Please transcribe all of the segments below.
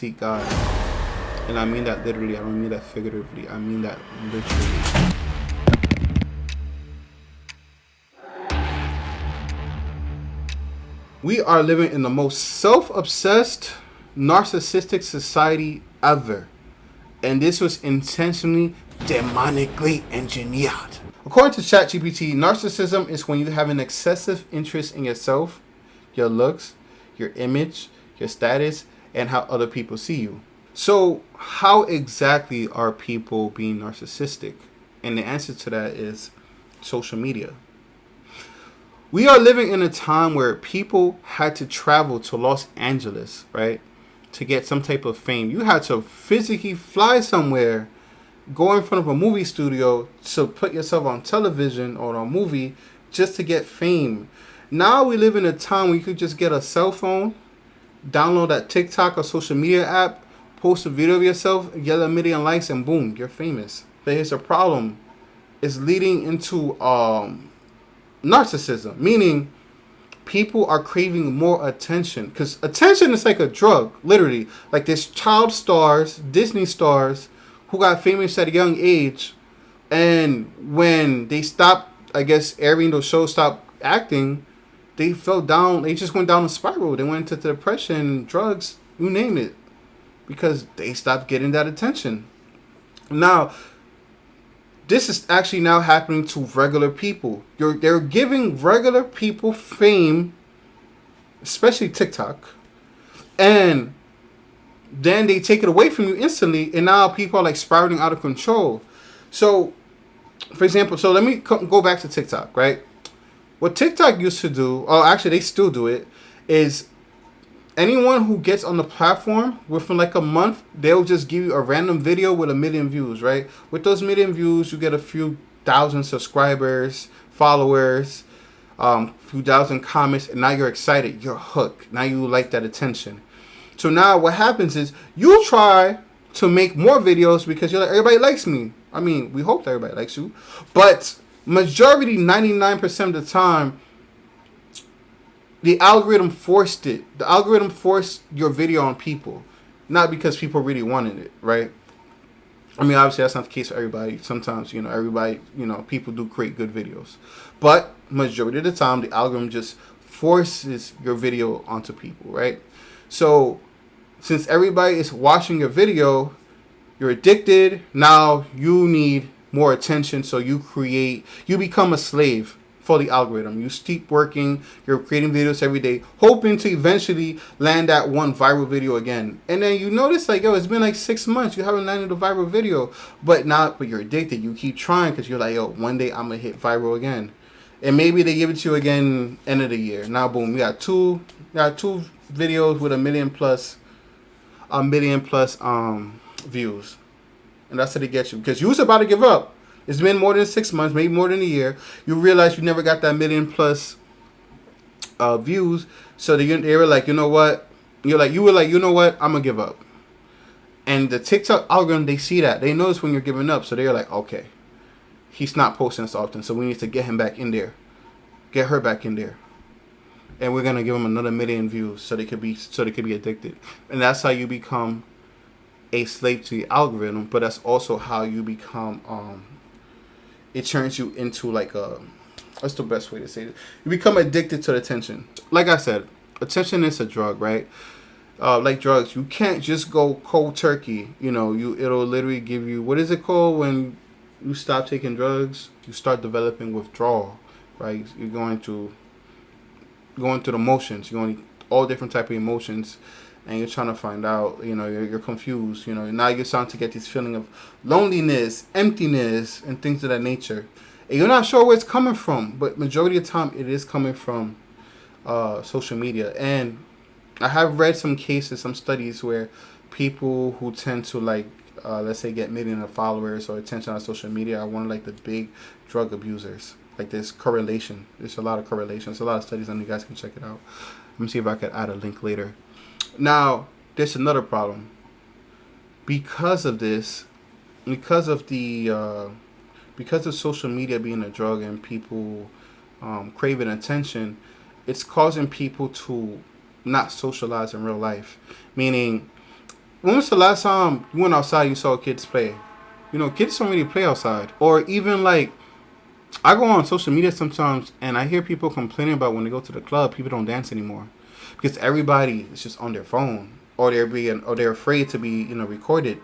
seek God. And I mean that literally. I don't mean that figuratively. I mean that literally. We are living in the most self-obsessed, narcissistic society ever. And this was intentionally, demonically engineered. According to ChatGPT, narcissism is when you have an excessive interest in yourself, your looks, your image, your status, and how other people see you. So, how exactly are people being narcissistic? And the answer to that is social media. We are living in a time where people had to travel to Los Angeles, right, to get some type of fame. You had to physically fly somewhere, go in front of a movie studio to put yourself on television or on a movie just to get fame. Now we live in a time where you could just get a cell phone, download that TikTok or social media app, post a video of yourself, get 1 million likes, and boom, you're famous. But here's the problem. It's leading into narcissism, meaning people are craving more attention. Because attention is like a drug, literally. Like there's child stars, Disney stars, who got famous at a young age. And when they stopped, I guess, airing those shows, stopped acting, they fell down. They just went down a spiral. They went into depression, drugs, you name it. Because they stopped getting that attention. Now, this is actually now happening to regular people. They're giving regular people fame, especially TikTok, and then they take it away from you instantly, and now people are like spiraling out of control. So, for example, so let me go back to TikTok, right? What TikTok used to do, or actually they still do it, is anyone who gets on the platform within like a month, they'll just give you a random video with 1 million views, right? With those 1 million views, you get a few thousand subscribers, followers, few thousand comments, and now you're excited. You're hooked. Now you like that attention. So now what happens is you try to make more videos because you're like, everybody likes me. I mean, we hope that everybody likes you. But majority, 99% of the time, the algorithm forced it. The algorithm forced your video on people. Not because people really wanted it, right? I mean, obviously, that's not the case for everybody. Sometimes, everybody, people do create good videos. But majority of the time, the algorithm just forces your video onto people, right? So, since everybody is watching your video, you're addicted. Now, you need more attention. So, you become a slave for the algorithm. You keep working, you're creating videos every day, hoping to eventually land that one viral video again. And then you notice like, it's been like 6 months, you haven't landed a viral video. But you're addicted. You keep trying because you're like, one day I'm gonna hit viral again. And maybe they give it to you again end of the year. Now boom, we got two videos with 1 million plus views. And that's how they get you. Because you was about to give up. It's been more than 6 months, maybe more than a year. You realize you never got that 1 million+ views. So they were like, you know what? You were like, you know what? I'm gonna give up. And the TikTok algorithm, they see that. They notice when you're giving up. So they're like, okay, he's not posting as often, so we need to get him back in there, get her back in there, and we're gonna give him another 1 million views so they could be addicted. And that's how you become a slave to the algorithm. But that's also how you become it turns you into like what's the best way to say it? You become addicted to attention. Like I said, attention is a drug, right? Like drugs, you can't just go cold turkey. It'll literally give you, what is it called when you stop taking drugs? You start developing withdrawal, right? You're going through the motions. You're going all different type of emotions. And you're trying to find out, you're confused, now you're starting to get this feeling of loneliness, emptiness, and things of that nature. And you're not sure where it's coming from, but majority of the time it is coming from social media. And I have read some cases, some studies where people who tend to let's say get millions of followers or attention on social media are one of like the big drug abusers. Like there's correlation. There's a lot of correlation. There's a lot of studies and you guys can check it out. Let me see if I could add a link later. Now, there's another problem. Because of this, because of social media being a drug and people craving attention, it's causing people to not socialize in real life. Meaning, When was the last time you went outside and you saw kids play? You know, kids don't really play outside. Or even like, I go on social media sometimes and I hear people complaining about when they go to the club, people don't dance anymore because everybody is just on their phone, or they're afraid to be, you know, recorded.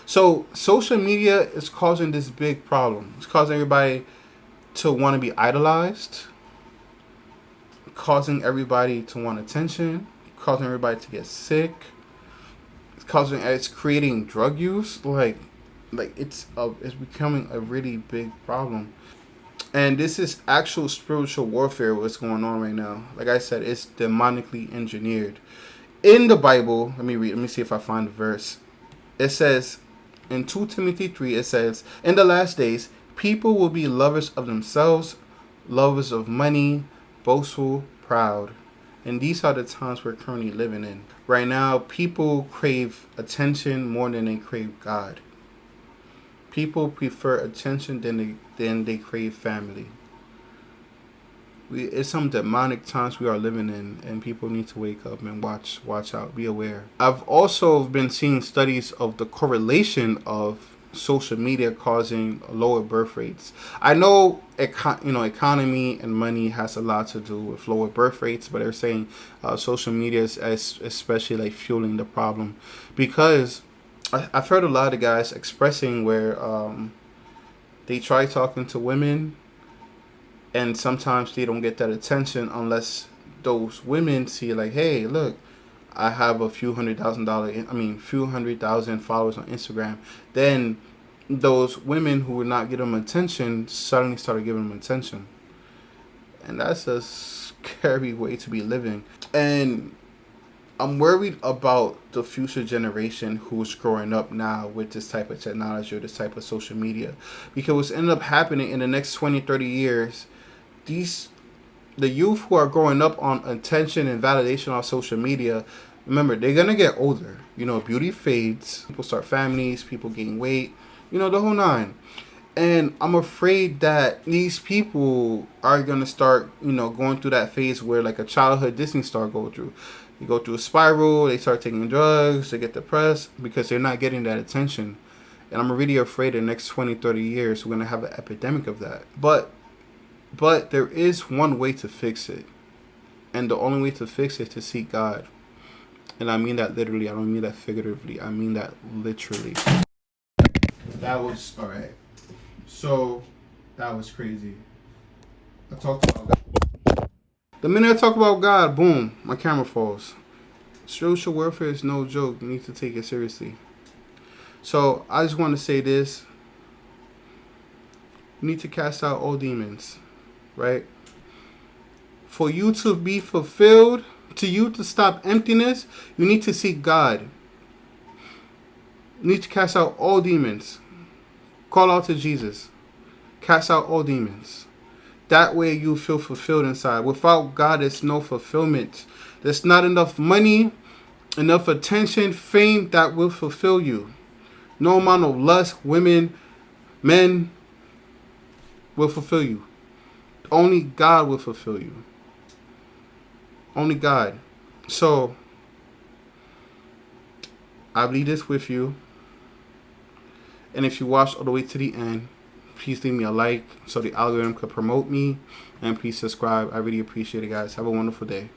So social media is causing this big problem. It's causing everybody to want to be idolized, causing everybody to want attention, causing everybody to get sick. It's creating drug use. It's becoming a really big problem. And this is actual spiritual warfare. What's going on right now? Like I said, it's demonically engineered. In the Bible, let me read. Let me see if I find the verse. It says in 2 Timothy 3, it says, "In the last days, people will be lovers of themselves, lovers of money, boastful, proud." And these are the times we're currently living in. Right now, people crave attention more than they crave God. People prefer attention than they crave family. It's some demonic times we are living in, and people need to wake up and watch out, be aware. I've also been seeing studies of the correlation of social media causing lower birth rates. I know, economy and money has a lot to do with lower birth rates, but they're saying social media is especially like fueling the problem, because I've heard a lot of guys expressing where they try talking to women, and sometimes they don't get that attention unless those women see like, hey, look, I have a few hundred thousand followers on Instagram. Then those women who would not give them attention suddenly started giving them attention. And that's a scary way to be living. And I'm worried about the future generation who's growing up now with this type of technology or this type of social media. Because what's ended up happening in the next 20, 30 years, the youth who are growing up on attention and validation on social media, remember, they're going to get older. You know, beauty fades, people start families, people gain weight, you know, the whole nine. And I'm afraid that these people are going to start, you know, going through that phase where like a childhood Disney star go through. You go through a spiral, they start taking drugs, they get depressed because they're not getting that attention. And I'm really afraid in the next 20, 30 years, we're going to have an epidemic of that. But there is one way to fix it. And the only way to fix it is to seek God. And I mean that literally. I don't mean that figuratively. I mean that literally. That was, alright. So, that was crazy. I talked about God. The minute I talk about God, boom, my camera falls. Spiritual warfare is no joke. You need to take it seriously. So, I just want to say this. You need to cast out all demons. Right? For you to be fulfilled, to you to stop emptiness, you need to seek God. You need to cast out all demons. Call out to Jesus. Cast out all demons. That way you feel fulfilled inside. Without God, there's no fulfillment. There's not enough money, enough attention, fame that will fulfill you. No amount of lust, women, men will fulfill you. Only God will fulfill you. Only God. So, I leave this with you. And if you watch all the way to the end, please leave me a like so the algorithm could promote me. And please subscribe. I really appreciate it, guys. Have a wonderful day.